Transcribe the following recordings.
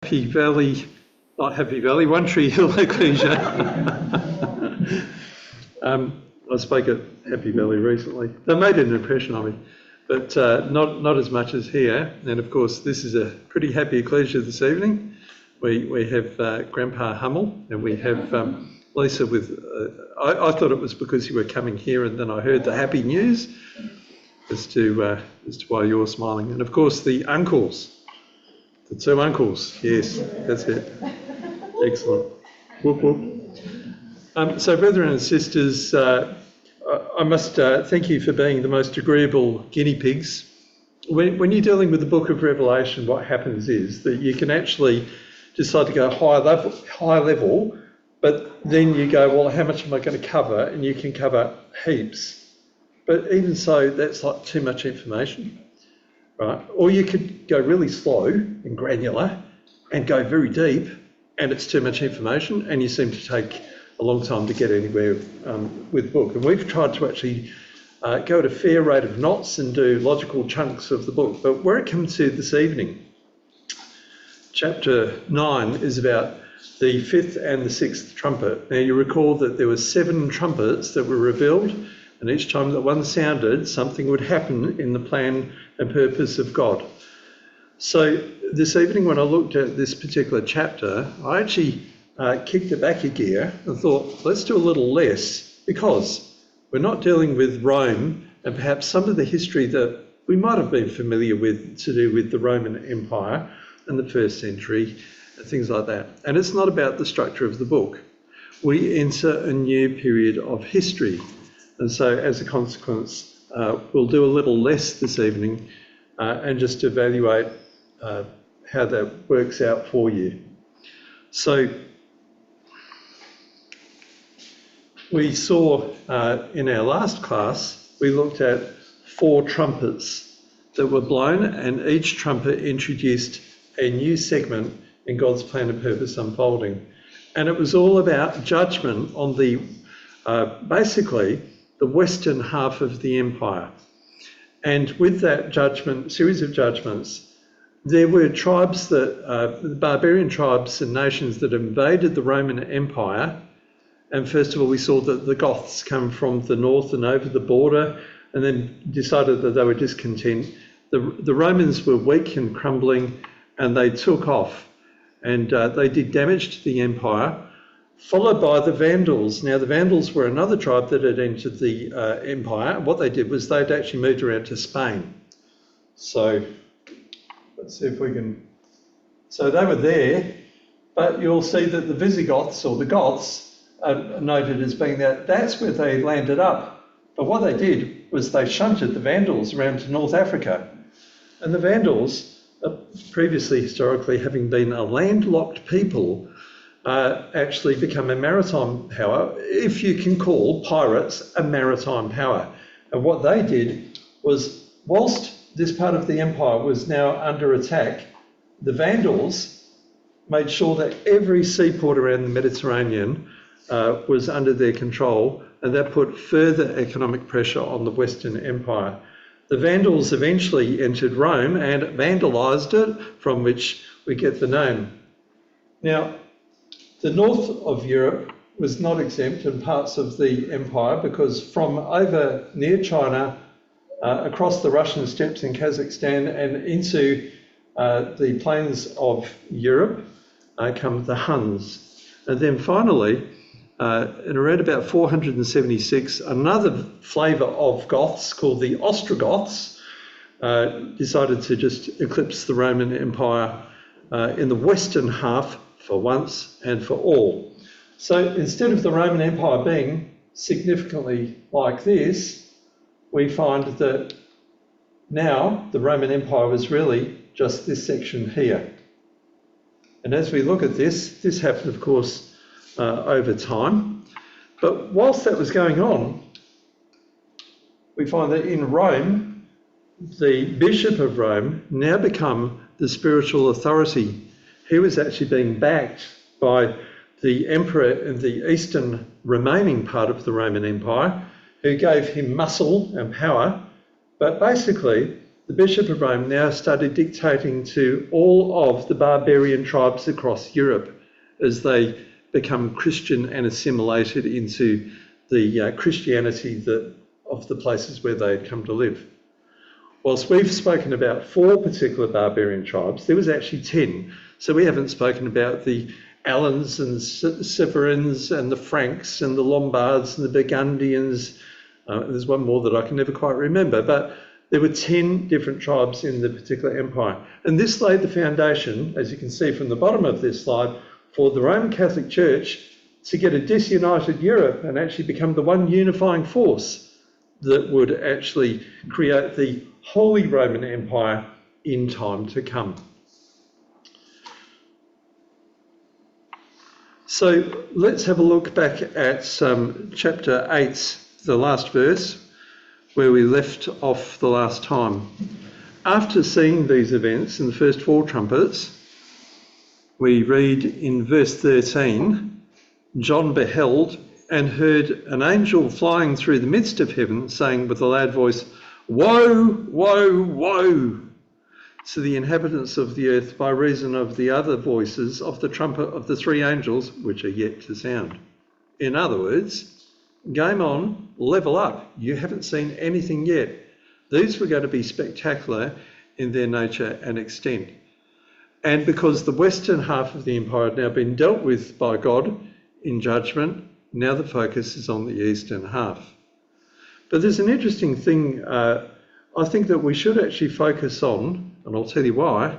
Happy Valley, not Happy Valley, One Tree Hill Ecclesia. I spoke at Happy Valley recently. They made an impression on me, but not as much as here. And of course, this is a pretty happy ecclesia this evening. We have Grandpa Hummel, and we have Lisa with. I thought it was because you were coming here, and then I heard the happy news as to why you're smiling. And of course, the uncles. The two uncles, yes, that's it. Excellent. Whoop, whoop. So, brethren and sisters, I must thank you for being the most agreeable guinea pigs. When you're dealing with the book of Revelation, what happens is that you can actually decide to go high level, but then you go, well, how much am I going to cover? And you can cover heaps. But even so, that's like too much information. Right? Or you could go really slow and granular and go very deep, and it's too much information, and you seem to take a long time to get anywhere with the book. And we've tried to actually go at a fair rate of knots and do logical chunks of the book. But where it comes to this evening, chapter 9 is about the fifth and the sixth trumpet. Now, you recall that there were 7 trumpets that were revealed, and each time that one sounded, something would happen in the plan and purpose of God. So this evening, when I looked at this particular chapter, I actually kicked it back a gear and thought, let's do a little less, because we're not dealing with Rome and perhaps some of the history that we might have been familiar with to do with the Roman Empire and the first century and things like that. And it's not about the structure of the book. We enter a new period of history. And so as a consequence, we'll do a little less this evening and just evaluate how that works out for you. So we saw in our last class, we looked at 4 trumpets that were blown, and each trumpet introduced a new segment in God's plan and purpose unfolding. And it was all about judgment on the, basically, the western half of the empire. And with that judgment, series of judgments, there were tribes that, barbarian tribes and nations that invaded the Roman Empire. And first of all, we saw that the Goths come from the north and over the border, and then decided that they were discontent. The Romans were weak and crumbling, and they took off, and they did damage to the empire, followed by the Vandals. Now, the Vandals were another tribe that had entered the empire. What they did was they'd actually moved around to Spain. So let's see if we can... So they were there, but you'll see that the Visigoths, or the Goths, are noted as being that's where they landed up. But what they did was they shunted the Vandals around to North Africa. And the Vandals, previously historically having been a landlocked people, actually become a maritime power, if you can call pirates a maritime power. And what they did was, whilst this part of the empire was now under attack, the Vandals made sure that every seaport around the Mediterranean was under their control, and that put further economic pressure on the Western Empire. The Vandals eventually entered Rome and vandalised it, from which we get the name. Now, the north of Europe was not exempt in parts of the empire, because from over near China, across the Russian steppes in Kazakhstan and into the plains of Europe come the Huns. And then finally, in around about 476, another flavour of Goths called the Ostrogoths decided to just eclipse the Roman Empire in the western half for once and for all. So instead of the Roman Empire being significantly like this, we find that now the Roman Empire was really just this section here. And as we look at this happened, of course, over time. But whilst that was going on, we find that in Rome, the Bishop of Rome now become the spiritual authority. He was actually being backed by the emperor in the eastern remaining part of the Roman Empire, who gave him muscle and power. But basically, the Bishop of Rome now started dictating to all of the barbarian tribes across Europe as they become Christian and assimilated into the Christianity of the places where they had come to live. Whilst we've spoken about 4 particular barbarian tribes, there was actually 10. So we haven't spoken about the Alans and Severins and the Franks and the Lombards and the Burgundians. There's one more that I can never quite remember, but there were 10 different tribes in the particular empire. And this laid the foundation, as you can see from the bottom of this slide, for the Roman Catholic Church to get a disunited Europe and actually become the one unifying force that would actually create the Holy Roman Empire in time to come. So let's have a look back at chapter 8, the last verse, where we left off the last time. After seeing these events in the first 4 trumpets, we read in verse 13, John beheld and heard an angel flying through the midst of heaven, saying with a loud voice, "Woe, woe, woe to the inhabitants of the earth by reason of the other voices of the trumpet of the 3 angels, which are yet to sound." In other words, game on, level up. You haven't seen anything yet. These were going to be spectacular in their nature and extent. And because the western half of the empire had now been dealt with by God in judgment, now the focus is on the eastern half. But there's an interesting thing I think that we should actually focus on, and I'll tell you why,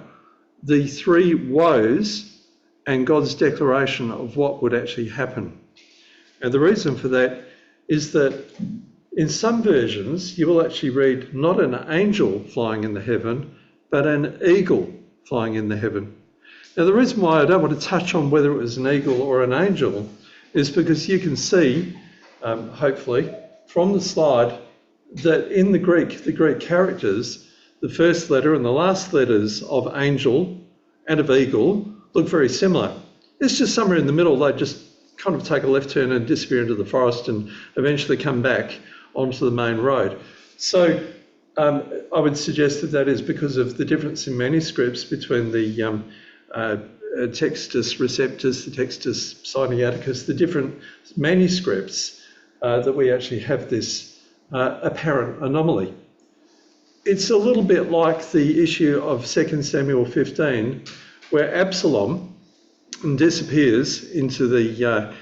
the 3 woes and God's declaration of what would actually happen. And the reason for that is that in some versions you will actually read not an angel flying in the heaven, but an eagle flying in the heaven. Now the reason why I don't want to touch on whether it was an eagle or an angel is because you can see, hopefully, from the slide that in the Greek characters, the first letter and the last letters of angel and of eagle look very similar. It's just somewhere in the middle. They just kind of take a left turn and disappear into the forest and eventually come back onto the main road. So I would suggest that is because of the difference in manuscripts between the Textus Receptus, the Textus Sinaiticus, the different manuscripts that we actually have this apparent anomaly. It's a little bit like the issue of 2 Samuel 15, where Absalom disappears into the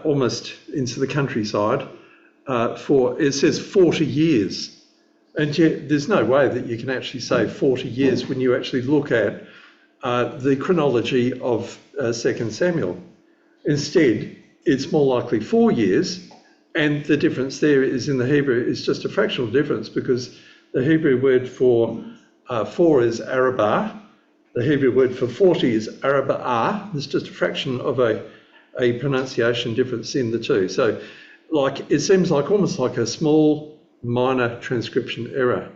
almost into the countryside for, it says 40 years. And yet there's no way that you can actually say 40 years when you actually look at the chronology of 2 Samuel. Instead, it's more likely 4 years, and the difference there is in the Hebrew is just a fractional difference, because the Hebrew word for 4 is arabah, the Hebrew word for 40 is arabah. There's just a fraction of a pronunciation difference in the two. So it seems like almost like a small minor transcription error.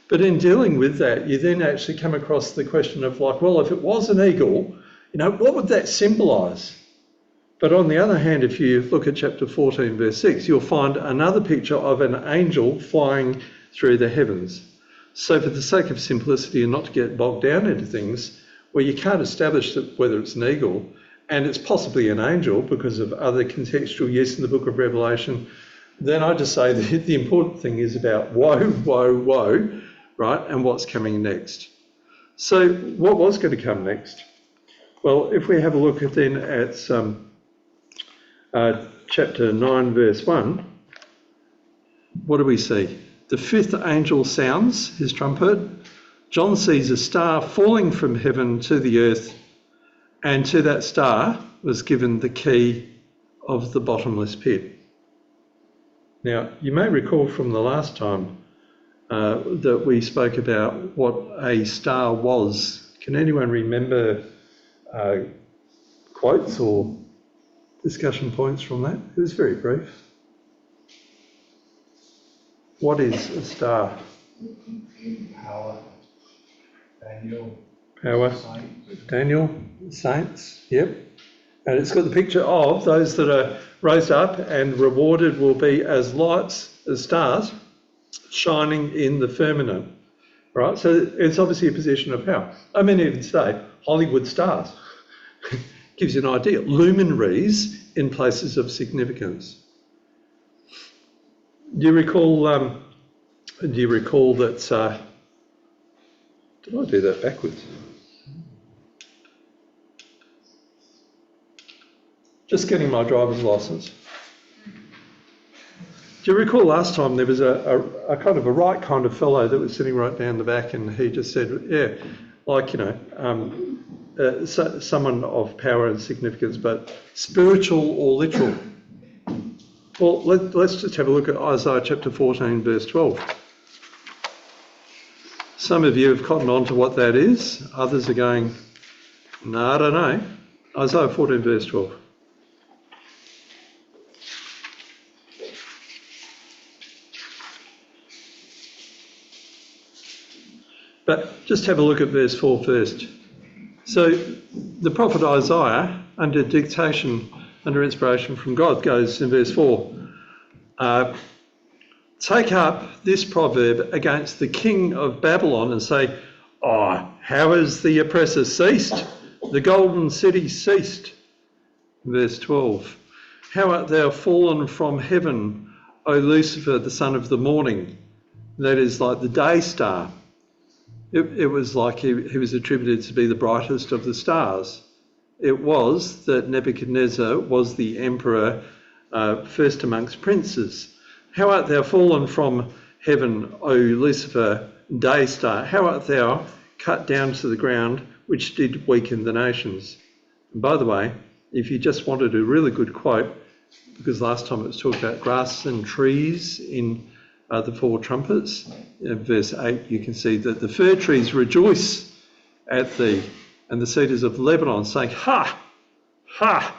But in dealing with that, you then actually come across the question of well, if it was an eagle, what would that symbolise? But on the other hand, if you look at chapter 14, verse 6, you'll find another picture of an angel flying through the heavens. So for the sake of simplicity and not to get bogged down into things where you can't establish whether it's an eagle, and it's possibly an angel because of other contextual use in the book of Revelation, then I just say that the important thing is about woe, woe, woe, right, and what's coming next. So what was going to come next? Well, if we have a look at chapter 9, verse 1, what do we see? The 5th angel sounds his trumpet. John sees a star falling from heaven to the earth, and to that star was given the key of the bottomless pit. Now, you may recall from the last time that we spoke about what a star was. Can anyone remember quotes or discussion points from that? It was very brief. What is a star? Power. Daniel. Power. Saints. Daniel. Saints. Yep. And it's got the picture of those that are raised up and rewarded will be as lights, as stars, shining in the firmament. right? So it's obviously a position of power. I mean, even today, Hollywood stars gives you an idea. Luminaries in places of significance. Do you recall that? Did I do that backwards? Just getting my driver's license. Do you recall last time there was a kind of a right kind of fellow that was sitting right down the back, and he just said, yeah, like, someone of power and significance, but spiritual or literal. Well, let's just have a look at Isaiah chapter 14, verse 12. Some of you have cottoned on to what that is. Others are going, no, I don't know. Isaiah 14, verse 12. But just have a look at verse 4 first. So the prophet Isaiah, under dictation, under inspiration from God, goes in verse 4, take up this proverb against the king of Babylon and say, oh, how has the oppressor ceased? The golden city ceased. Verse 12, how art thou fallen from heaven, O Lucifer, the son of the morning? That is like the day star. It was like he was attributed to be the brightest of the stars. It was that Nebuchadnezzar was the emperor first amongst princes. How art thou fallen from heaven, O Lucifer, day star? How art thou cut down to the ground, which did weaken the nations? And by the way, if you just wanted a really good quote, because last time it was talked about grass and trees in the four trumpets, in verse 8, you can see that the fir trees rejoice at thee, and the cedars of Lebanon saying, ha, ha,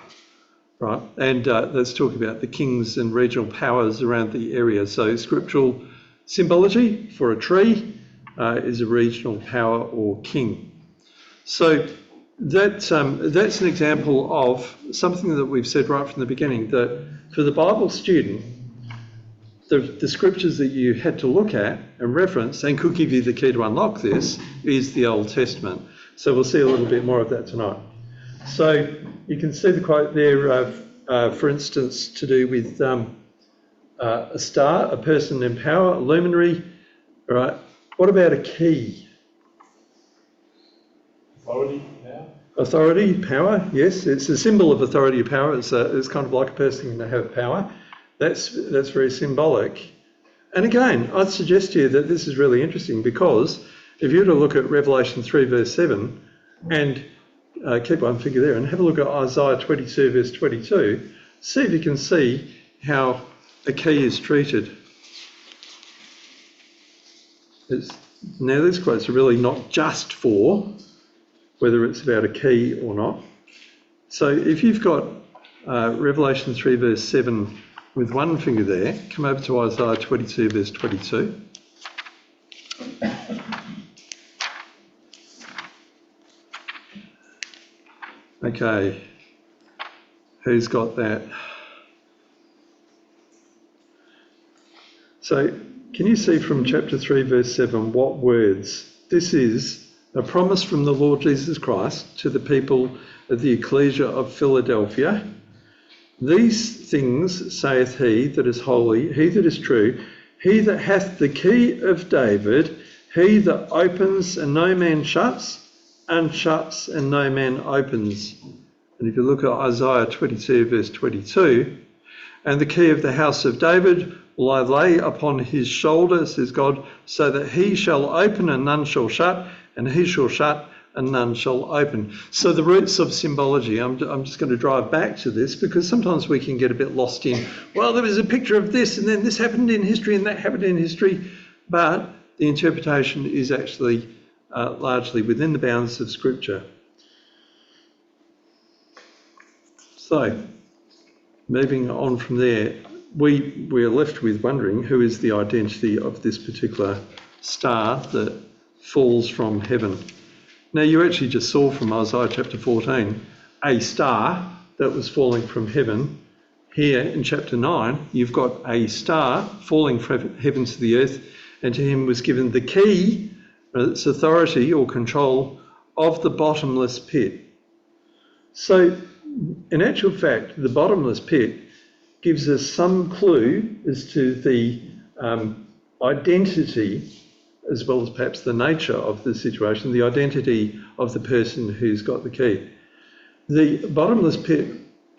right? And let's talk about the kings and regional powers around the area. So scriptural symbology for a tree is a regional power or king. So that's an example of something that we've said right from the beginning, that for the Bible student, the scriptures that you had to look at and reference and could give you the key to unlock this is the Old Testament. So we'll see a little bit more of that tonight. So you can see the quote there, for instance, to do with a star, a person in power, a luminary. All right. What about a key? Authority, power. Authority, power, yes. It's a symbol of authority or power. It's kind of like a person to have power. That's very symbolic. And again, I'd suggest to you that this is really interesting, because if you were to look at Revelation 3 verse 7 and keep one finger there and have a look at Isaiah 22 verse 22, see if you can see how a key is treated. Now these quotes are really not just for whether it's about a key or not. So if you've got Revelation 3 verse 7 with one finger there, come over to Isaiah 22 verse 22. Okay, who's got that? So can you see from chapter 3 verse 7 what words? This is a promise from the Lord Jesus Christ to the people of the ecclesia of Philadelphia. These things saith he that is holy, he that is true, he that hath the key of David, he that opens and no man shuts, and shuts and no man opens. And if you look at Isaiah 22 verse 22, and the key of the house of David will I lay upon his shoulder, says God, so that he shall open and none shall shut, and he shall shut and none shall open. So the roots of symbology, I'm just going to drive back to this, because sometimes we can get a bit lost in, well, there was a picture of this and then this happened in history and that happened in history, but the interpretation is actually largely within the bounds of Scripture. So, moving on from there, we're left with wondering who is the identity of this particular star that falls from heaven. Now, you actually just saw from Isaiah chapter 14 a star that was falling from heaven. Here in chapter 9, you've got a star falling from heaven to the earth, and to him was given the key, It's authority or control of the bottomless pit. So, in actual fact, the bottomless pit gives us some clue as to the identity, as well as perhaps the nature of the situation, the identity of the person who's got the key. The bottomless pit,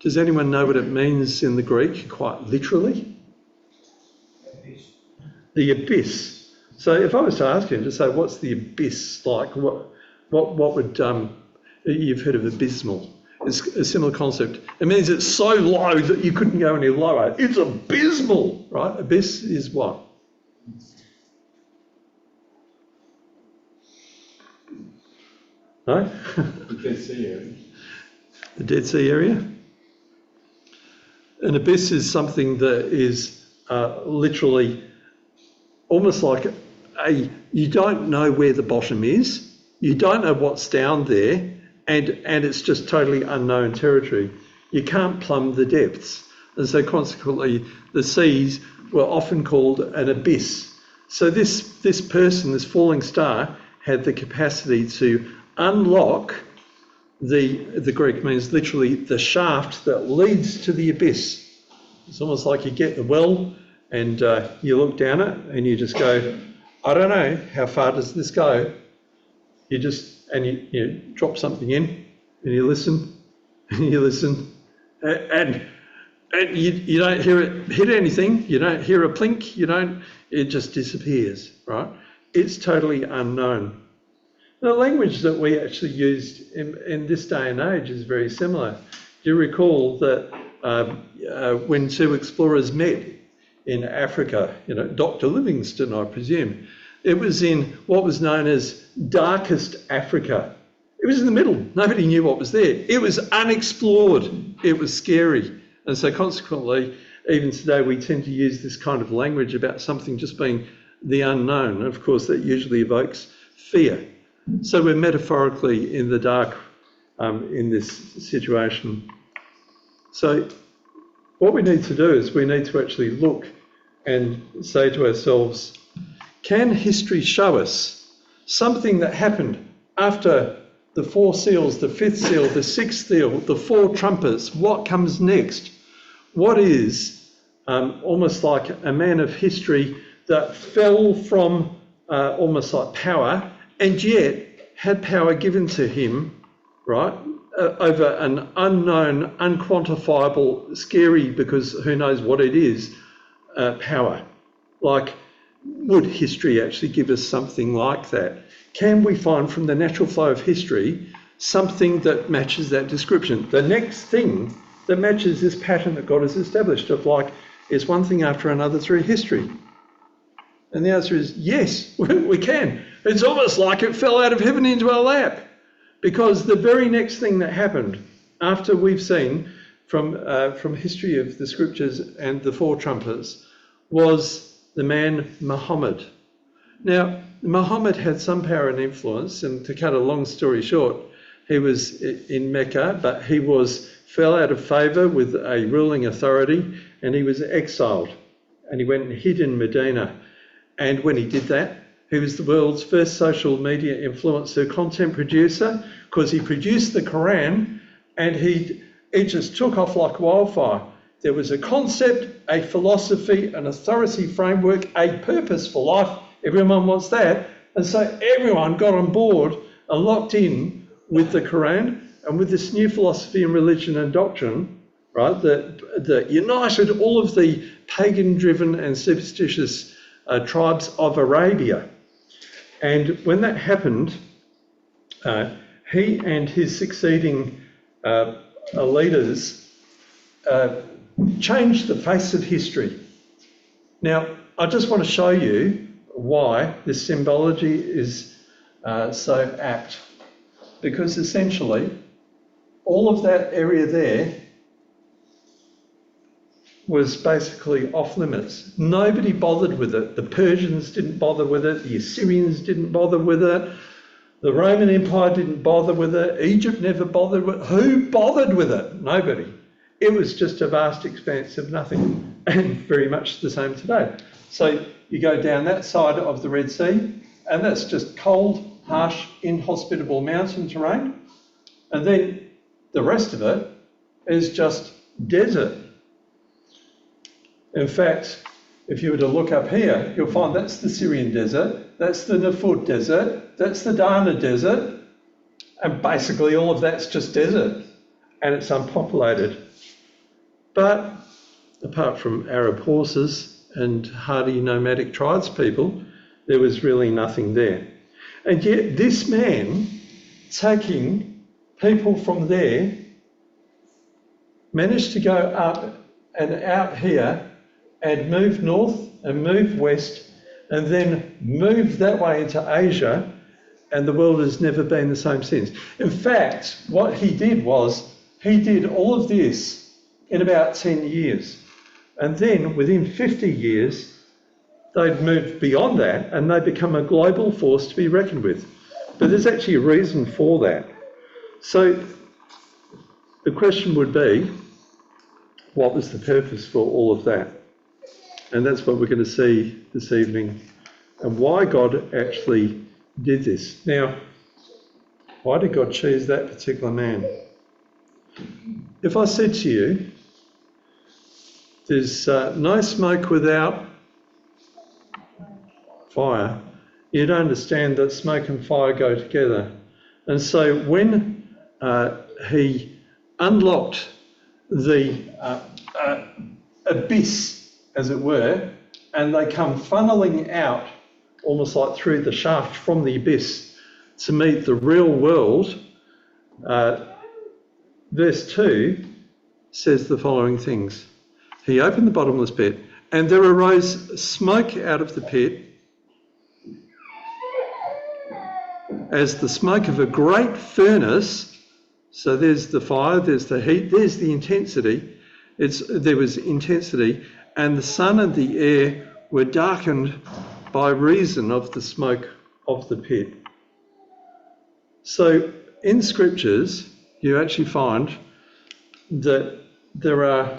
does anyone know what it means in the Greek, quite literally? Abyss. The abyss. So if I was to ask you to say, what's the abyss like? What would, you've heard of abysmal. It's a similar concept. It means it's so low that you couldn't go any lower. It's abysmal, right? Abyss is what? No? The Dead Sea area. The Dead Sea area? An abyss is something that is literally almost like you don't know where the bottom is, you don't know what's down there, and it's just totally unknown territory. You can't plumb the depths. And so consequently, the seas were often called an abyss. So this person, this falling star, had the capacity to unlock the Greek means literally the shaft that leads to the abyss. It's almost like you get the well and you look down it and you just go, I don't know, how far does this go? You drop something in and you listen and you listen and you don't hear it hit anything, you don't hear a plink, it just disappears, right? It's totally unknown. The language that we actually used in this day and age is very similar. Do you recall that when two explorers met in Africa, Dr. Livingstone, I presume, it was in what was known as darkest Africa. It was in the middle. Nobody knew what was there. It was unexplored. It was scary. And so consequently, even today, we tend to use this kind of language about something just being the unknown. Of course, that usually evokes fear. So we're metaphorically in the dark in this situation. So what we need to do is we need to actually look and say to ourselves, can history show us something that happened after the four seals, the fifth seal, the sixth seal, the four trumpets? What comes next? What is almost like a man of history that fell from almost like power and yet had power given to him, right, over an unknown, unquantifiable, scary, because who knows what it is, power. Like, would history actually give us something like that? Can we find from the natural flow of history something that matches that description? The next thing that matches this pattern that God has established of like, is one thing after another through history. And the answer is yes, we can. It's almost like it fell out of heaven into our lap, because the very next thing that happened after we've seen from history of the scriptures and the four trumpets was the man Muhammad. Now, Muhammad had some power and influence, and to cut a long story short, he was in Mecca, but he fell out of favour with a ruling authority, and he was exiled, and he went and hid in Medina. And when he did that, he was the world's first social media influencer, content producer, because he produced the Quran and he just took off like wildfire. There was a concept, a philosophy, an authority framework, a purpose for life. Everyone wants that. And so everyone got on board and locked in with the Quran and with this new philosophy and religion and doctrine, right, that united all of the pagan-driven and superstitious tribes of Arabia. And when that happened, he and his succeeding leaders changed the face of history. Now, I just want to show you why this symbology is so apt, because essentially all of that area there was basically off limits. Nobody bothered with it. The Persians didn't bother with it. The Assyrians didn't bother with it. The Roman Empire didn't bother with it. Egypt never bothered with it. Who bothered with it? Nobody. It was just a vast expanse of nothing, and very much the same today. So you go down that side of the Red Sea and that's just cold, harsh, inhospitable mountain terrain. And then the rest of it is just desert. In fact, if you were to look up here, you'll find that's the Syrian desert, that's the Nafud desert, that's the Dana desert, and basically all of that's just desert, and it's unpopulated. But apart from Arab horses and hardy nomadic tribespeople, there was really nothing there. And yet this man, taking people from there, managed to go up and out here and move north and move west and then move that way into Asia, and the world has never been the same since. In fact, what he did was he did all of this in about 10 years. And then within 50 years, they'd moved beyond that and they'd become a global force to be reckoned with. But there's actually a reason for that. So the question would be, what was the purpose for all of that? And that's what we're going to see this evening, and why God actually did this. Now, why did God choose that particular man? If I said to you, there's no smoke without fire, you'd understand that smoke and fire go together. And so when he unlocked the abyss, as it were, and they come funneling out almost like through the shaft from the abyss to meet the real world, verse 2 says the following things. He opened the bottomless pit, and there arose smoke out of the pit as the smoke of a great furnace. So there's the fire, there's the heat, there's the intensity. There was intensity, and the sun and the air were darkened by reason of the smoke of the pit. So in scriptures, you actually find that there are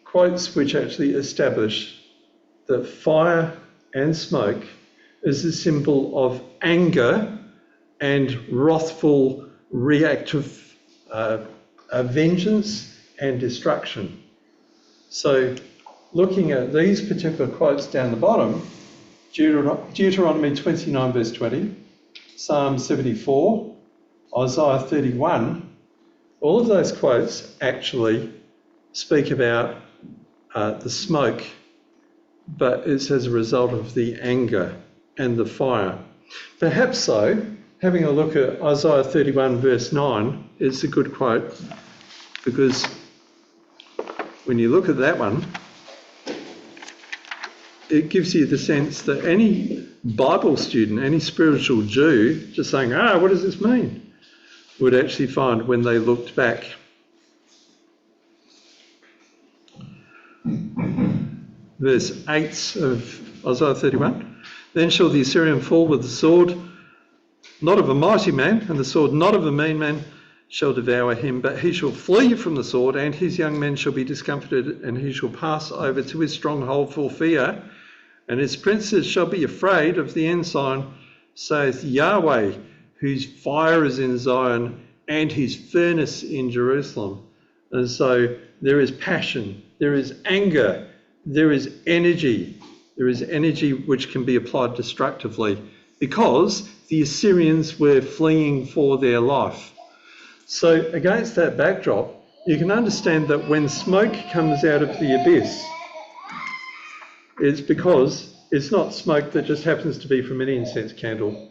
quotes which actually establish that fire and smoke is a symbol of anger and wrathful, reactive vengeance and destruction. So looking at these particular quotes down the bottom, Deuteronomy 29 verse 20, Psalm 74, Isaiah 31, all of those quotes actually speak about the smoke, but it's as a result of the anger and the fire. Perhaps so, having a look at Isaiah 31 verse 9 is a good quote, because when you look at that one, it gives you the sense that any Bible student, any spiritual Jew, just saying, what does this mean, would actually find when they looked back. Verse 8 of Isaiah 31, then shall the Assyrian fall with the sword, not of a mighty man, and the sword not of a mean man shall devour him, but he shall flee from the sword, and his young men shall be discomfited, and he shall pass over to his stronghold for fear, and his princes shall be afraid of the ensign, saith Yahweh, whose fire is in Zion, and his furnace in Jerusalem. And so there is passion, there is anger, there is energy which can be applied destructively, because the Assyrians were fleeing for their life. So against that backdrop, you can understand that when smoke comes out of the abyss, it's because it's not smoke that just happens to be from an incense candle.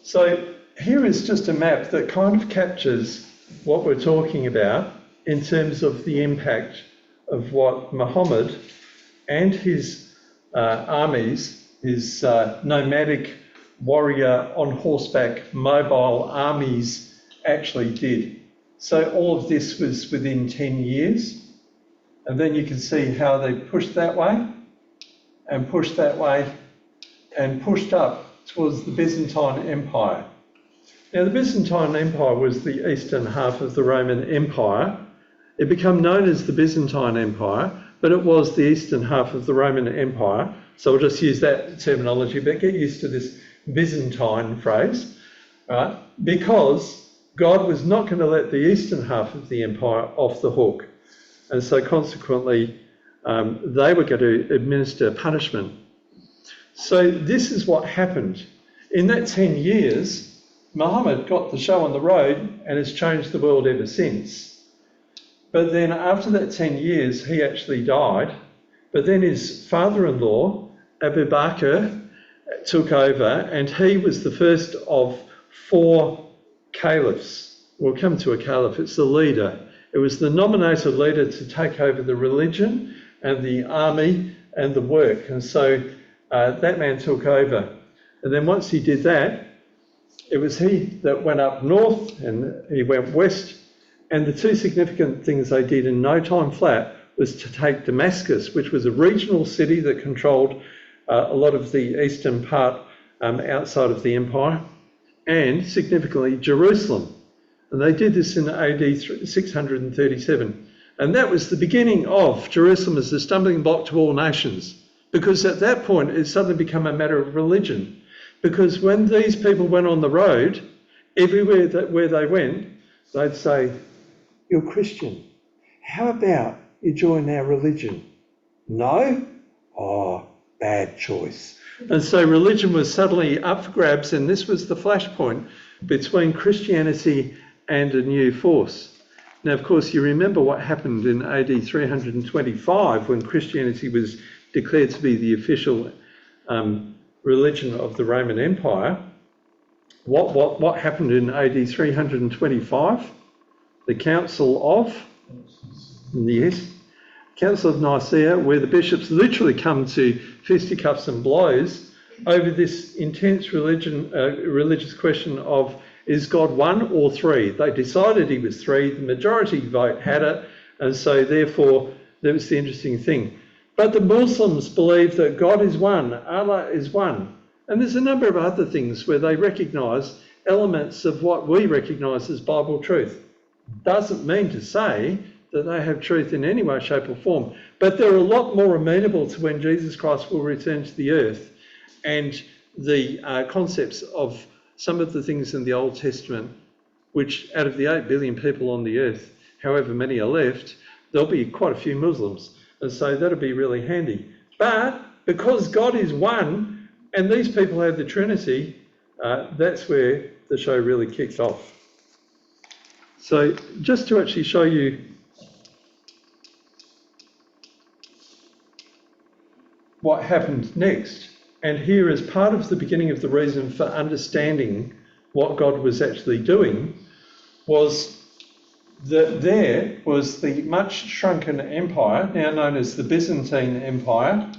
So here is just a map that kind of captures what we're talking about in terms of the impact of what Muhammad and his armies, his nomadic warrior on horseback mobile armies actually did. So all of this was within 10 years. And then you can see how they pushed that way and pushed that way and pushed up towards the Byzantine Empire. Now, the Byzantine Empire was the eastern half of the Roman Empire, It became known as the Byzantine Empire, but it was the eastern half of the Roman Empire. So we'll just use that terminology, but get used to this Byzantine phrase, right? Because God was not going to let the eastern half of the empire off the hook. And so consequently, they were going to administer punishment. So this is what happened. In that 10 years, Muhammad got the show on the road and has changed the world ever since. But then after that 10 years, he actually died. But then his father-in-law, Abu Bakr, took over, and he was the first of 4 caliphs. We'll come to a caliph, it's the leader. It was the nominated leader to take over the religion and the army and the work. And so that man took over. And then once he did that, it was he that went up north and he went west. And the 2 significant things they did in no time flat was to take Damascus, which was a regional city that controlled a lot of the eastern part outside of the empire, and significantly Jerusalem. And they did this in AD 637. And that was the beginning of Jerusalem as the stumbling block to all nations, because at that point it suddenly became a matter of religion. Because when these people went on the road, everywhere where they went, they'd say, "You're Christian. How about you join our religion?" "No? Oh, bad choice." And so religion was suddenly up for grabs, and this was the flashpoint between Christianity and a new force. Now, of course, you remember what happened in AD 325 when Christianity was declared to be the official religion of the Roman Empire. What happened in AD 325? The Council of Nicaea, where the bishops literally come to fisticuffs and blows over this intense religious question of, is God 1 or 3? They decided he was 3. The majority vote had it, and so therefore that was the interesting thing. But the Muslims believe that God is 1, Allah is 1. And there's a number of other things where they recognise elements of what we recognise as Bible truth. Doesn't mean to say that they have truth in any way, shape or form, but they're a lot more amenable to when Jesus Christ will return to the earth, and the concepts of some of the things in the Old Testament, which out of the 8 billion people on the earth, however many are left, there'll be quite a few Muslims, and so that'll be really handy. But because God is 1 and these people have the Trinity, that's where the show really kicks off. So just to actually show you what happened next, and here is part of the beginning of the reason for understanding what God was actually doing, was that there was the much shrunken empire, now known as the Byzantine Empire.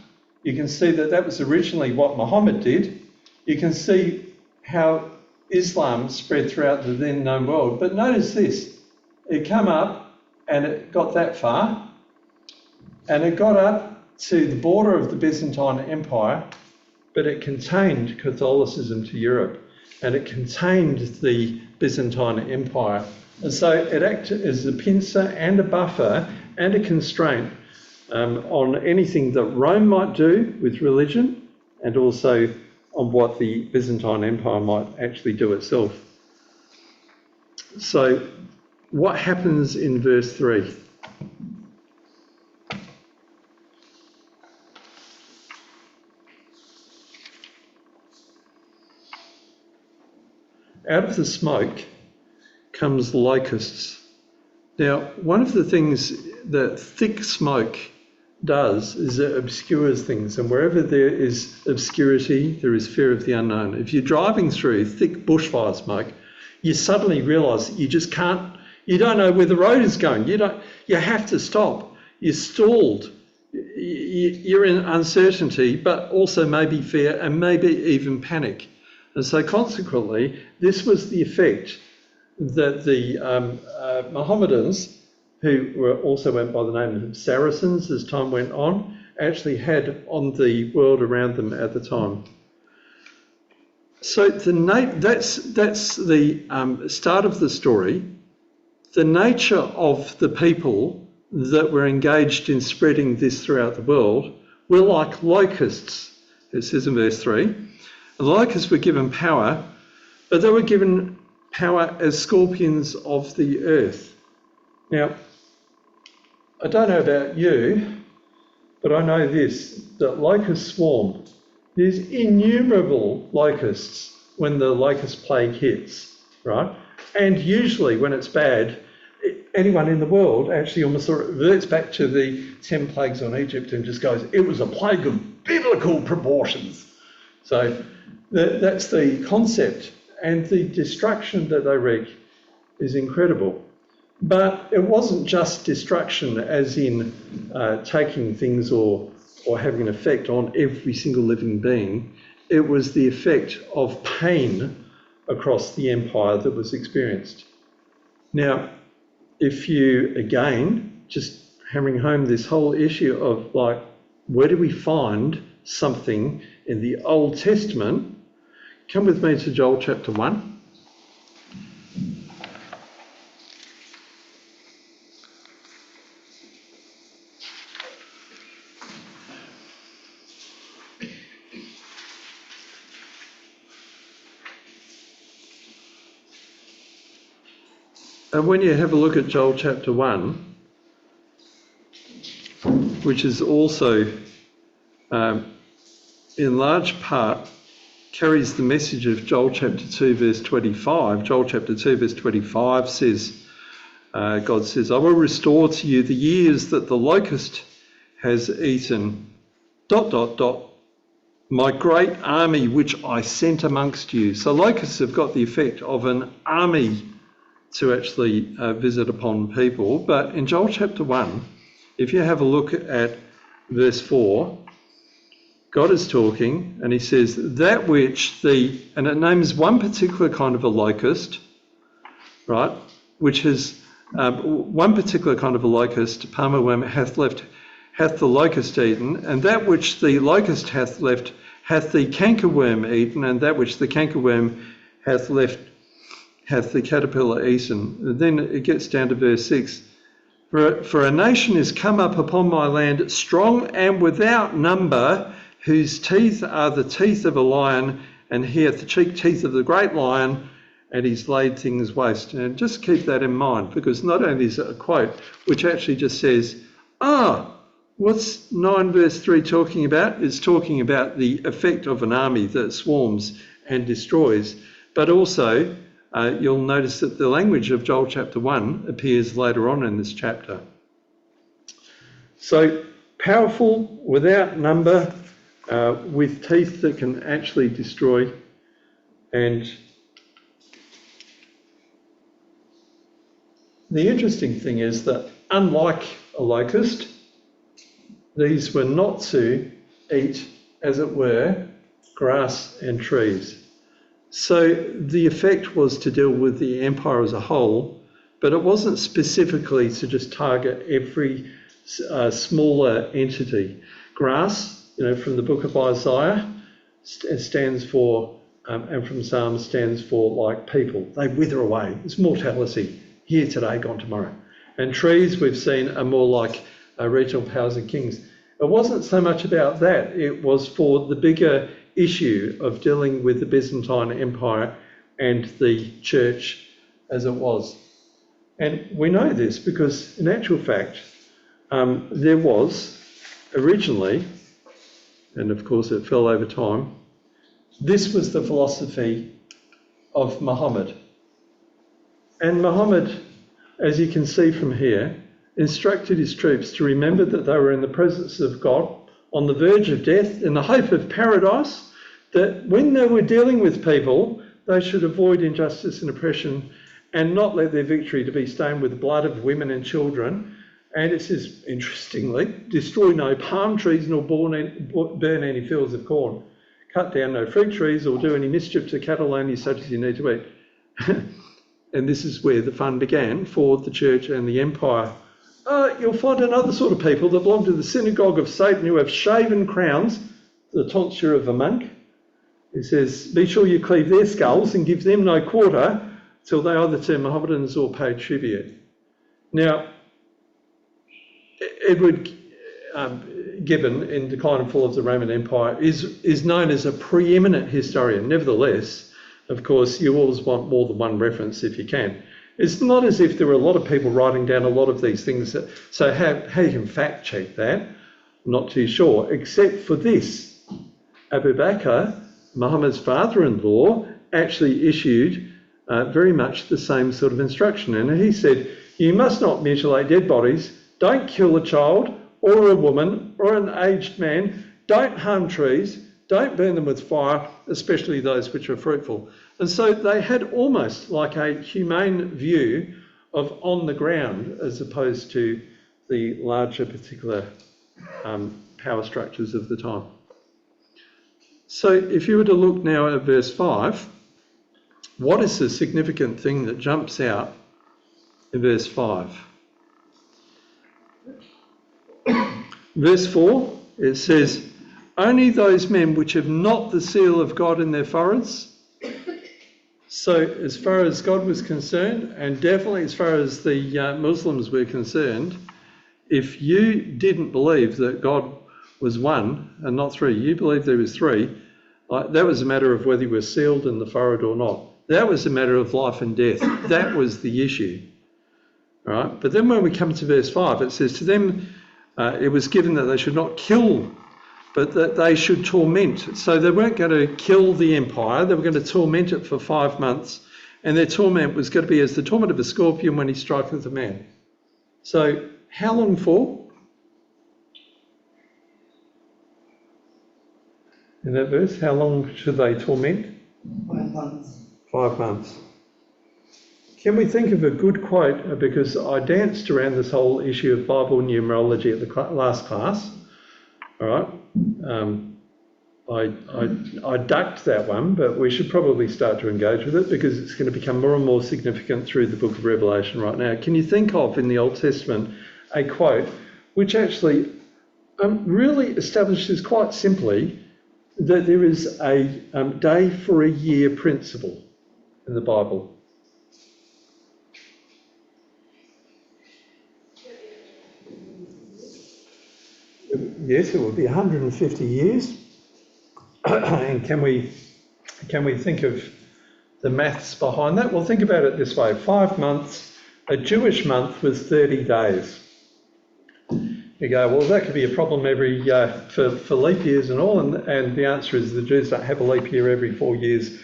You can see that that was originally what Muhammad did. You can see how Islam spread throughout the then known world. But notice this, it came up and it got that far, and it got up to the border of the Byzantine Empire, but it contained Catholicism to Europe, and it contained the Byzantine Empire. And so it acted as a pincer and a buffer and a constraint on anything that Rome might do with religion, and also on what the Byzantine Empire might actually do itself. So what happens in verse 3? Out of the smoke comes locusts. Now, one of the things that thick smoke does is it obscures things, and wherever there is obscurity, there is fear of the unknown. If you're driving through thick bushfire smoke, you suddenly realise you just can't, you don't know where the road is going. You have to stop. You're stalled. You're in uncertainty, but also maybe fear and maybe even panic. And so consequently, this was the effect that the Mohammedans, who also went by the name of Saracens as time went on, actually had on the world around them at the time. So that's the start of the story. the nature of the people that were engaged in spreading this throughout the world were like locusts, it says in verse 3. And the locusts were given power, but they were given power as scorpions of the earth. Now, I don't know about you, but I know this, that locusts swarm. There's innumerable locusts when the locust plague hits, right? And usually when it's bad, anyone in the world actually almost sort of reverts back to the 10 plagues on Egypt and just goes, it was a plague of biblical proportions. So that's the concept, and the destruction that they wreak is incredible. But it wasn't just destruction as in taking things or having an effect on every single living being. It was the effect of pain across the empire that was experienced. Now, if you, again, just hammering home this whole issue of like, where do we find something in the Old Testament? Come with me to Joel chapter 1. And when you have a look at Joel chapter 1, which is also in large part carries the message of Joel chapter 2 verse 25. Joel chapter 2 verse 25 says, God says, I will restore to you the years that the locust has eaten, ... my great army which I sent amongst you. So locusts have got the effect of an army to actually visit upon people. But in Joel chapter 1, if you have a look at verse 4, God is talking and he says, that which and it names one particular kind of a locust, right, which has one particular kind of a locust, palmer worm, hath the locust eaten, and that which the locust hath left hath the cankerworm eaten, and that which the cankerworm hath left hath the caterpillar eaten. And then it gets down to verse 6. For a nation is come up upon my land, strong and without number, whose teeth are the teeth of a lion, and he hath the cheek teeth of the great lion, and he's laid things waste. And just keep that in mind, because not only is it a quote, which actually just says, what's 9 verse 3 talking about? It's talking about the effect of an army that swarms and destroys, but also you'll notice that the language of Joel chapter 1 appears later on in this chapter. So powerful, without number, with teeth that can actually destroy. And the interesting thing is that unlike a locust, these were not to eat, as it were, grass and trees. So the effect was to deal with the empire as a whole, but it wasn't specifically to just target every smaller entity. Grass, from the book of Isaiah, stands for, and from Psalms stands for like people. They wither away. It's mortality, here today, gone tomorrow. And trees, we've seen, are more like regional powers and kings. It wasn't so much about that. It was for the bigger issue of dealing with the Byzantine Empire and the church as it was. And we know this because, in actual fact, there was originally, and of course it fell over time, this was the philosophy of Muhammad. And Muhammad, as you can see from here, instructed his troops to remember that they were in the presence of God, on the verge of death, in the hope of paradise, that when they were dealing with people, they should avoid injustice and oppression and not let their victory to be stained with the blood of women and children. And it says, interestingly, destroy no palm trees nor burn any fields of corn, cut down no fruit trees or do any mischief to cattle, only such as you need to eat. And this is where the fun began for the church and the empire. You'll find another sort of people that belong to the synagogue of Satan who have shaven crowns, the tonsure of a monk. It says, be sure you cleave their skulls and give them no quarter till they either turn Mohammedans or pay tribute. Now, Edward Gibbon, in Decline and Fall of the Roman Empire, is known as a preeminent historian. Nevertheless, of course, you always want more than one reference if you can. It's not as if there were a lot of people writing down a lot of these things, so how you can fact check that, I'm not too sure, except for this. Abu Bakr, Muhammad's father-in-law, actually issued very much the same sort of instruction. And he said, you must not mutilate dead bodies, don't kill a child or a woman or an aged man, don't harm trees, don't burn them with fire, especially those which are fruitful. And so they had almost like a humane view of on the ground as opposed to the larger particular power structures of the time. So if you were to look now at verse 5, what is the significant thing that jumps out in verse 5? Verse 4, it says, only those men which have not the seal of God in their foreheads. So as far as God was concerned, and definitely as far as the Muslims were concerned, if you didn't believe that God was one and not three, you believed there was three, that was a matter of whether you were sealed in the forehead or not. That was a matter of life and death. That was the issue. All right? But then when we come to verse 5, it says, to them it was given that they should not kill, but that they should torment. So they weren't going to kill the empire, they were going to torment it for 5 months, and their torment was going to be as the torment of a scorpion when he striketh a man. So how long for? In that verse, how long should they torment? 5 months. 5 months. Can we think of a good quote? Because I danced around this whole issue of Bible numerology at the last class. All right. I ducked that one, but we should probably start to engage with it because it's going to become more and more significant through the book of Revelation right now. Can you think of in the Old Testament a quote which actually really establishes quite simply that there is a day for a year principle in the Bible? Yes, it would be 150 years. And can we think of the maths behind that? Well, think about it this way. 5 months, a Jewish month was 30 days. You go, well, that could be a problem every for leap years and all, and the answer is the Jews don't have a leap year every 4 years.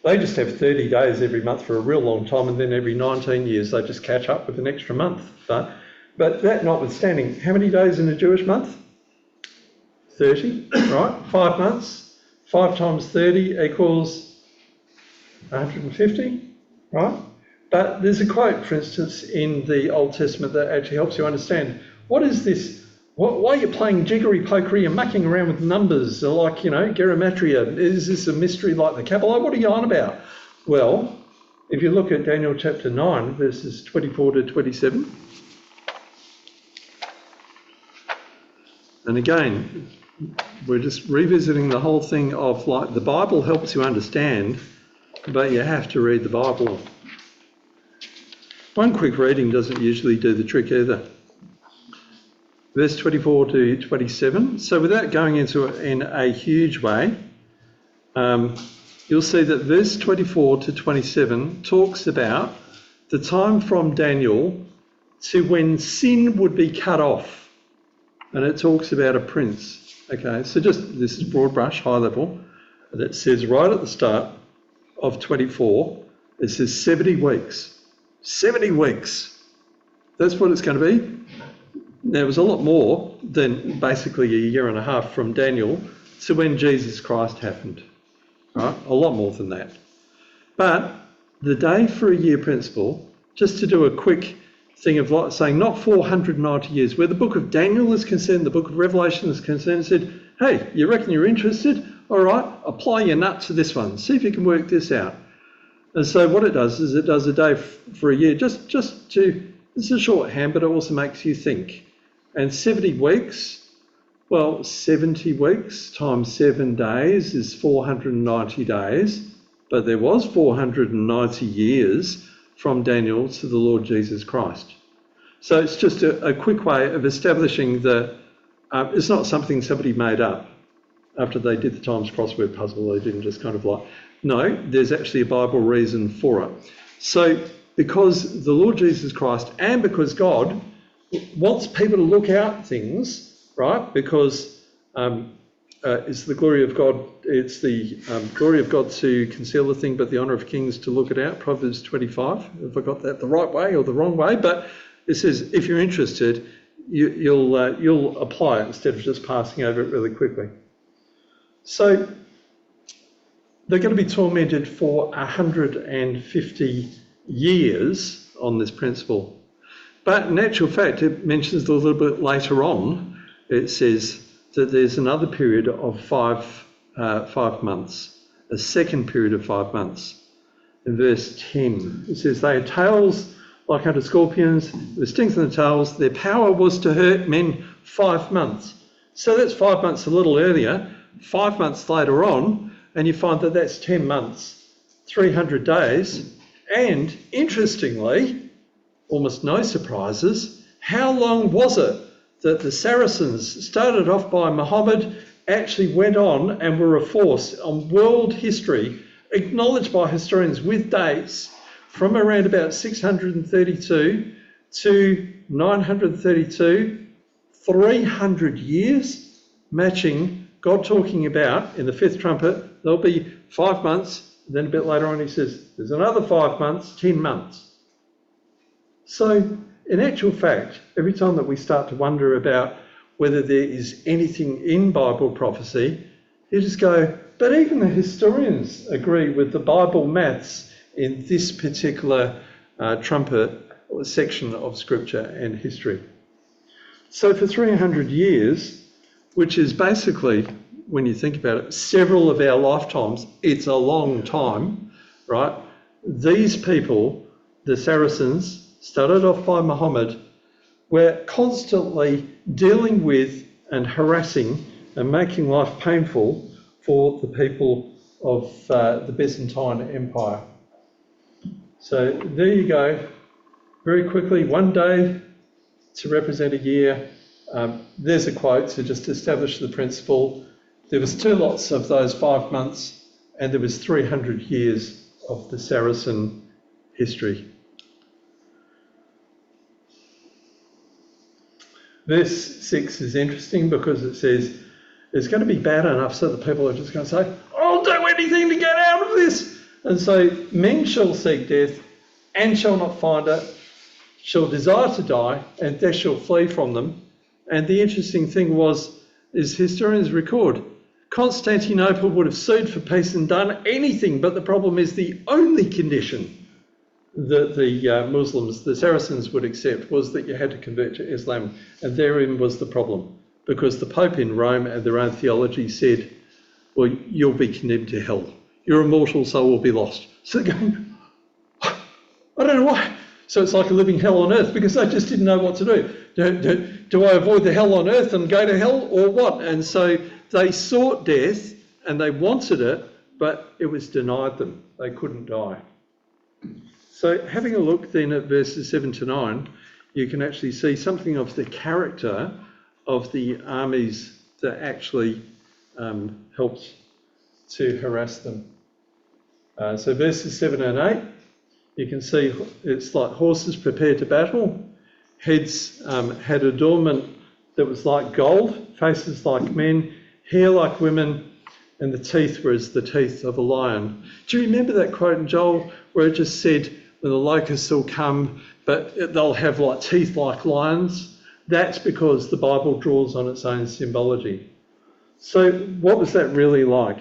They just have 30 days every month for a real long time, and then every 19 years they just catch up with an extra month. But that notwithstanding, how many days in a Jewish month? 30, right? 5 months. 5 times 30 equals 150, right? But there's a quote, for instance, in the Old Testament that actually helps you understand what is this. Why are you playing jiggery-pokery and mucking around with numbers like, gematria? Is this a mystery like the Kabbalah? What are you on about? Well, if you look at Daniel chapter 9, verses 24 to 27, and again, we're just revisiting the whole thing of like the Bible helps you understand, but you have to read the Bible. One quick reading doesn't usually do the trick either. Verse 24 to 27. So without going into it in a huge way, you'll see that verse 24 to 27 talks about the time from Daniel to when sin would be cut off. And it talks about a prince. Okay, so just this is broad brush, high level. That says right at the start of 24, it says 70 weeks. 70 weeks. That's what it's going to be. There was a lot more than basically a year and a half from Daniel to when Jesus Christ happened. Right? A lot more than that. But the day for a year principle, just to do a quick thing of saying not 490 years, where the book of Daniel is concerned, the book of Revelation is concerned, said, hey, you reckon you're interested? All right, apply your nut to this one. See if you can work this out. And so what it does is it does a day for a year, just to, it's a shorthand, but it also makes you think. And 70 weeks, well, 70 weeks times 7 days is 490 days, but there was 490 years from Daniel to the Lord Jesus Christ. So it's just a quick way of establishing that it's not something somebody made up after they did the Times crossword puzzle. They didn't just kind of like, no, there's actually a Bible reason for it. So because the Lord Jesus Christ and because God wants people to look out things, right? Because it's the glory of God, it's the glory of God to conceal the thing, but the honour of kings to look it out, Proverbs 25, if I got that the right way or the wrong way. But it says, if you're interested, you'll apply it instead of just passing over it really quickly. So they're going to be tormented for 150 years on this principle. But in actual fact, it mentions a little bit later on, it says that there's another period of 5 months, a second period of 5 months. In verse 10, it says, they had tails like unto scorpions, with stings in the tails. Their power was to hurt men 5 months. So that's 5 months a little earlier. 5 months later on, and you find that that's 10 months, 300 days. And interestingly, almost no surprises, how long was it that the Saracens, started off by Muhammad, actually went on and were a force on world history, acknowledged by historians with dates, from around about 632 to 932, 300 years, matching God talking about in the fifth trumpet, there'll be 5 months, then a bit later on he says, there's another 5 months, 10 months. So in actual fact, every time that we start to wonder about whether there is anything in Bible prophecy, you just go, but even the historians agree with the Bible maths in this particular trumpet section of scripture and history. So for 300 years, which is basically, when you think about it, several of our lifetimes, it's a long time, right? These people, the Saracens, started off by Muhammad, were constantly dealing with and harassing and making life painful for the people of the Byzantine Empire. So there you go. Very quickly, one day to represent a year. There's a quote to just establish the principle. There was 2 lots of those 5 months, and there was 300 years of the Saracen history. Verse 6 is interesting because it says it's going to be bad enough so that people are just going to say, I'll do anything to get out of this. And so men shall seek death and shall not find it, shall desire to die, and death shall flee from them. And the interesting thing is historians record, Constantinople would have sued for peace and done anything, but the problem is the only condition that the Muslims, the Saracens, would accept was that you had to convert to Islam, and therein was the problem, because the Pope in Rome and their own theology said, well, you'll be condemned to hell. Your immortal soul will be lost. So they're going, I don't know why. So it's like a living hell on earth, because they just didn't know what to do. Do I avoid the hell on earth and go to hell, or what? And so they sought death and they wanted it, but it was denied them. They couldn't die. So having a look then at verses 7 to 9, you can actually see something of the character of the armies that actually helped to harass them. So verses 7 and 8, you can see it's like horses prepared to battle. Heads had adornment that was like gold, faces like men, hair like women, and the teeth were as the teeth of a lion. Do you remember that quote in Joel where it just said, when the locusts will come, but they'll have like teeth like lions? That's because the Bible draws on its own symbology. So what was that really like?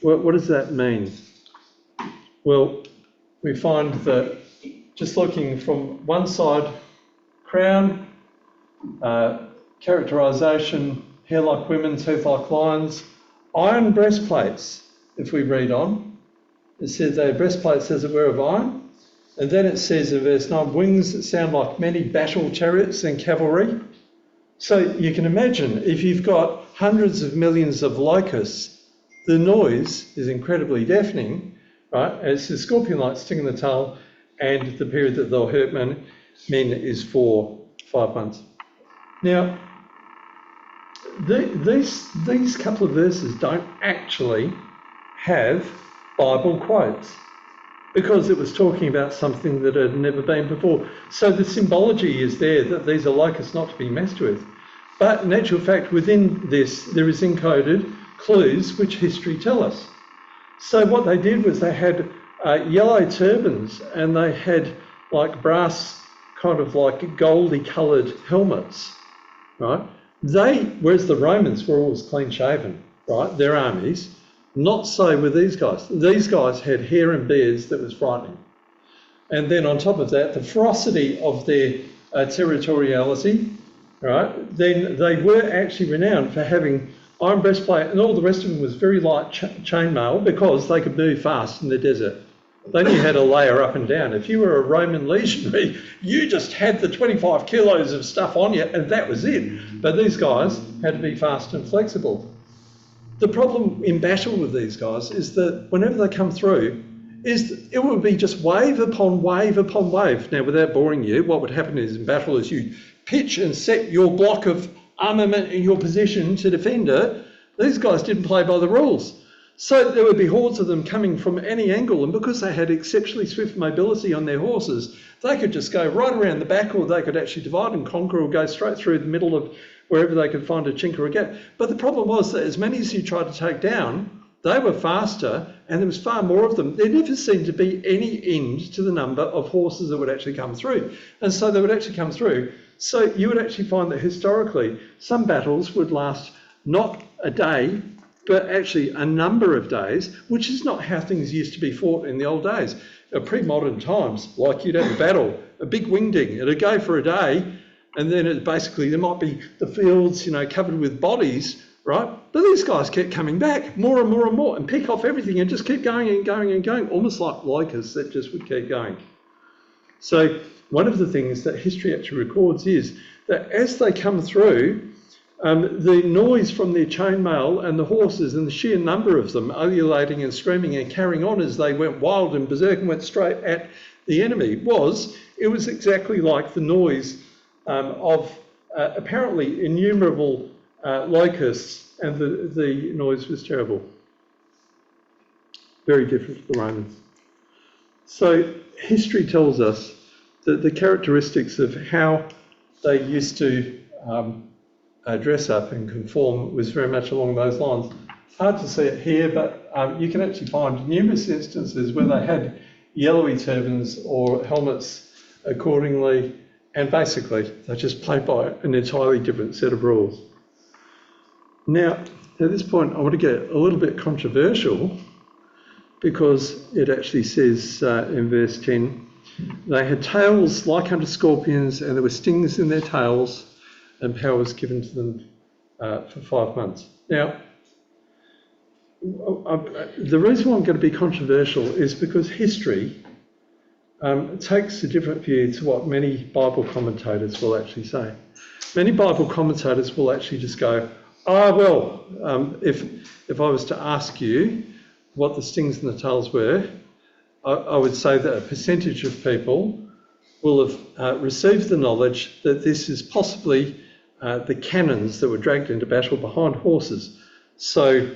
What does that mean? Well, we find that just looking from one side, crown, characterisation, hair like women, teeth like lions, iron breastplates, if we read on. It says they had breastplates as it were of iron. And then it says in verse 9, wings that sound like many battle chariots and cavalry. So you can imagine if you've got hundreds of millions of locusts, the noise is incredibly deafening, right? It's the scorpion-like sting in the tail and the period that they'll hurt men. men is for 5 months. Now, these couple of verses don't actually have Bible quotes, because it was talking about something that had never been before. So the symbology is there that these are locusts not to be messed with. But in actual fact, within this, there is encoded clues which history tell us. So what they did was they had yellow turbans, and they had like brass, kind of like goldy coloured helmets, right? Whereas the Romans were always clean shaven, right? Their armies. Not so with these guys. These guys had hair and beards that was frightening. And then on top of that, the ferocity of their territoriality, right? Then they were actually renowned for having iron breastplate, and all the rest of them was very light chainmail, because they could move fast in the desert. They knew how to layer up and down. If you were a Roman legionary, you just had the 25 kilos of stuff on you, and that was it. But these guys had to be fast and flexible. The problem in battle with these guys is that whenever they come through, it would be just wave upon wave upon wave. Now, without boring you, what would happen is in battle is you pitch and set your block of armament in your position to defend it. These guys didn't play by the rules. So there would be hordes of them coming from any angle, and because they had exceptionally swift mobility on their horses, they could just go right around the back, or they could actually divide and conquer, or go straight through the middle of wherever they could find a chink or a gap. But the problem was that as many as you tried to take down, they were faster, and there was far more of them. There never seemed to be any end to the number of horses that would actually come through. And so they would actually come through. So you would actually find that historically, some battles would last not a day, but actually a number of days, which is not how things used to be fought in the old days. Pre-modern times, like you'd have a battle, a big wingding, it'd go for a day, and then there might be the fields, covered with bodies, right? But these guys kept coming back more and more and more, and pick off everything and just keep going and going and going, almost like locusts that just would keep going. So one of the things that history actually records is that as they come through, the noise from their chainmail and the horses and the sheer number of them ululating and screaming and carrying on as they went wild and berserk and went straight at the enemy, it was exactly like the noise of apparently innumerable locusts, and the noise was terrible. Very different to the Romans. So history tells us that the characteristics of how they used to dress up and conform was very much along those lines. Hard to see it here, but you can actually find numerous instances where they had yellowy turbans or helmets accordingly, and basically they just played by an entirely different set of rules. Now, at this point, I want to get a little bit controversial, because it actually says in verse 10, they had tails like unto scorpions, and there were stings in their tails, and power was given to them for 5 months. Now, the reason why I'm going to be controversial is because history takes a different view to what many Bible commentators will actually say. Many Bible commentators will actually just go, if I was to ask you what the stings and the tails were, I would say that a percentage of people will have received the knowledge that this is possibly the cannons that were dragged into battle behind horses. So,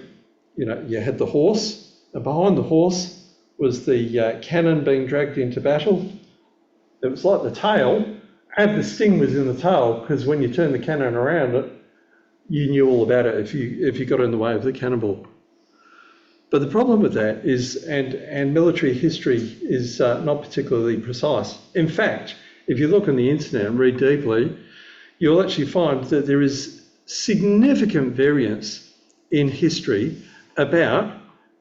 you had the horse, and behind the horse was the cannon being dragged into battle. It was like the tail, and the sting was in the tail, because when you turn the cannon around, you knew all about it if you got in the way of the cannonball. But the problem with that is, and military history is not particularly precise. In fact, if you look on the internet and read deeply, you'll actually find that there is significant variance in history about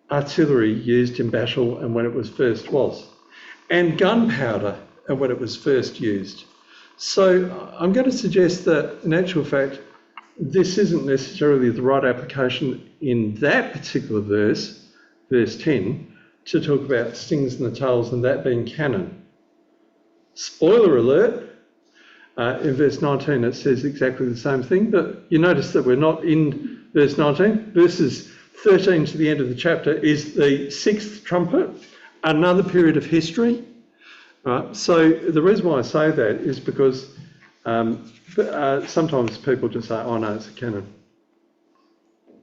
artillery used in battle and when it was first and gunpowder and when it was first used. So I'm going to suggest that, in actual fact, this isn't necessarily the right application in that particular verse 10, to talk about stings and the tails and that being canon. Spoiler alert, in verse 19 it says exactly the same thing, but you notice that we're not in verse 19. Verses 13 to the end of the chapter is the 6th trumpet, another period of history. Right? So the reason why I say that is because sometimes people just say, oh no, it's a cannon.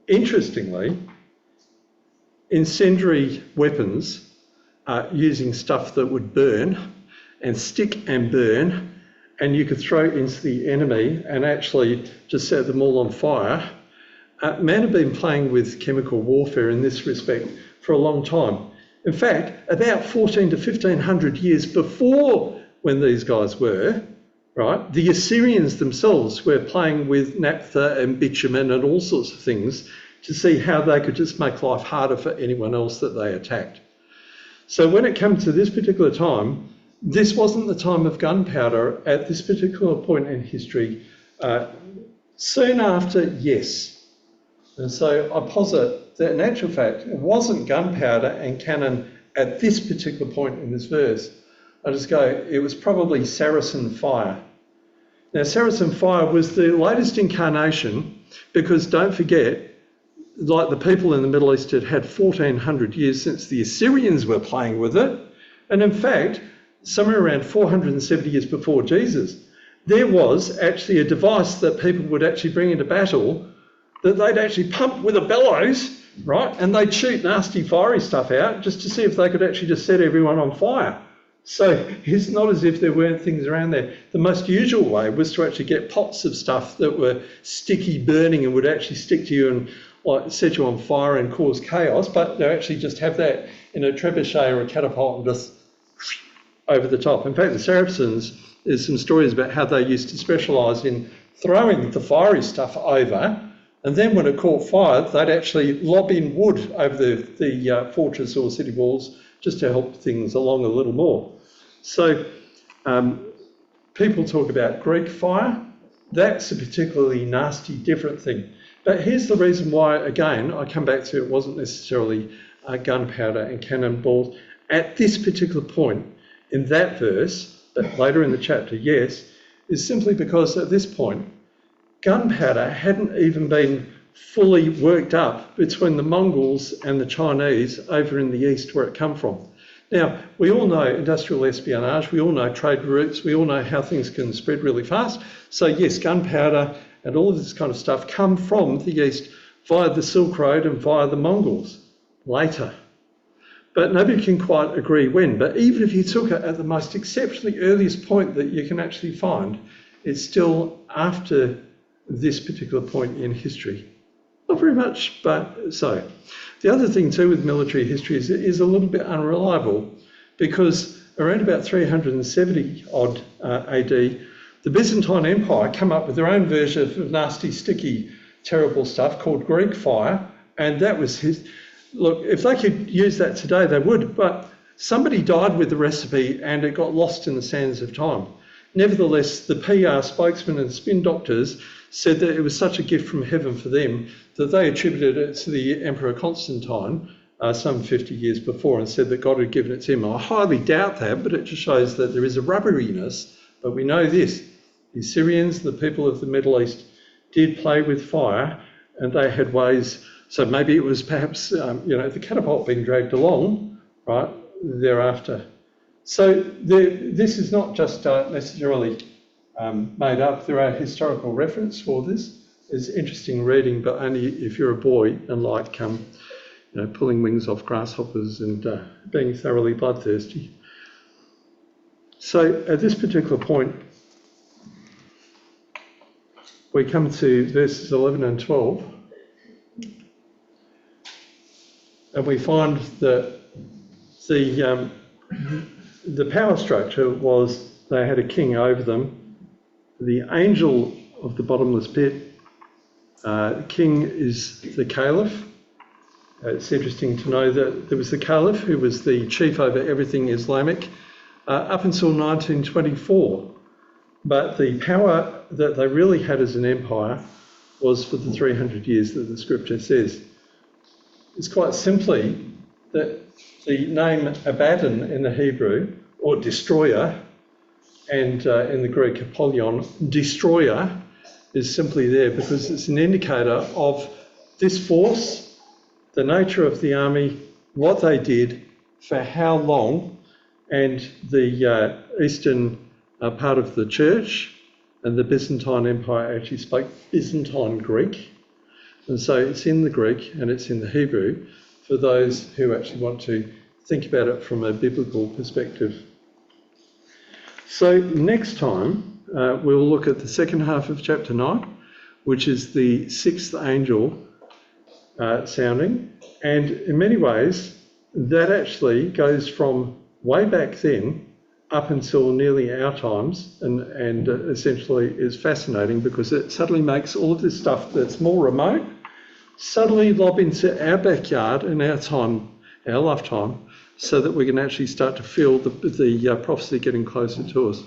Interestingly, incendiary weapons using stuff that would burn and stick and burn, and you could throw into the enemy and actually just set them all on fire. Man have been playing with chemical warfare in this respect for a long time. In fact, about 14 to 1500 years before when these guys were, right, the Assyrians themselves were playing with naphtha and bitumen and all sorts of things to see how they could just make life harder for anyone else that they attacked. So when it comes to this particular time, this wasn't the time of gunpowder at this particular point in history. Soon after, yes. And so I posit that in actual fact, it wasn't gunpowder and cannon at this particular point in this verse. I just go, it was probably Saracen fire. Now, Saracen fire was the latest incarnation because don't forget, like the people in the Middle East had had 1400 years since the Assyrians were playing with it. And in fact, somewhere around 470 years before Jesus, there was actually a device that people would actually bring into battle that they'd actually pump with a bellows, right? And they'd shoot nasty fiery stuff out just to see if they could actually just set everyone on fire. So it's not as if there weren't things around there. The most usual way was to actually get pots of stuff that were sticky, burning, and would actually stick to you and like set you on fire and cause chaos, but they actually just have that in a trebuchet or a catapult and just over the top. In fact, the Saracens, there's some stories about how they used to specialise in throwing the fiery stuff over, and then when it caught fire, they'd actually lob in wood over the fortress or city walls just to help things along a little more. So people talk about Greek fire. That's a particularly nasty, different thing. But here's the reason why, again, I come back to it wasn't necessarily gunpowder and cannonballs at this particular point in that verse, but later in the chapter, yes, is simply because at this point, gunpowder hadn't even been fully worked up between the Mongols and the Chinese over in the east where it come from. Now, we all know industrial espionage, we all know trade routes, we all know how things can spread really fast. So yes, gunpowder and all of this kind of stuff come from the east via the Silk Road and via the Mongols later. But nobody can quite agree when. But even if you took it at the most exceptionally earliest point that you can actually find, it's still after this particular point in history. Not very much, but so. The other thing too with military history is it is a little bit unreliable because around about 370 odd AD, the Byzantine Empire come up with their own version of nasty, sticky, terrible stuff called Greek fire, and that was his. Look, if they could use that today, they would, but somebody died with the recipe and it got lost in the sands of time. Nevertheless, the PR spokesman and spin doctors said that it was such a gift from heaven for them that they attributed it to the Emperor Constantine some 50 years before and said that God had given it to him. I highly doubt that, but it just shows that there is a rubberiness. But we know this, the Assyrians, the people of the Middle East, did play with fire and they had ways. So maybe it was perhaps, the catapult being dragged along, right, thereafter. So this is not just necessarily made up. There are historical reference for this. It's interesting reading, but only if you're a boy and like pulling wings off grasshoppers and being thoroughly bloodthirsty. So at this particular point, we come to verses 11 and 12. And we find that the power structure was they had a king over them, the angel of the bottomless pit. King is the caliph. It's interesting to know that there was the caliph who was the chief over everything Islamic up until 1924. But the power that they really had as an empire was for the 300 years that the scripture says. It's quite simply that the name Abaddon in the Hebrew, or destroyer, and in the Greek Apollyon, destroyer, is simply there because it's an indicator of this force, the nature of the army, what they did, for how long, and the eastern part of the church and the Byzantine Empire actually spoke Byzantine Greek. And so it's in the Greek and it's in the Hebrew for those who actually want to think about it from a biblical perspective. So next time we'll look at the second half of chapter 9, which is the sixth angel sounding. And in many ways, that actually goes from way back then up until nearly our times, and essentially is fascinating because it suddenly makes all of this stuff that's more remote suddenly lob into our backyard in our time, our lifetime, so that we can actually start to feel the prophecy getting closer to us.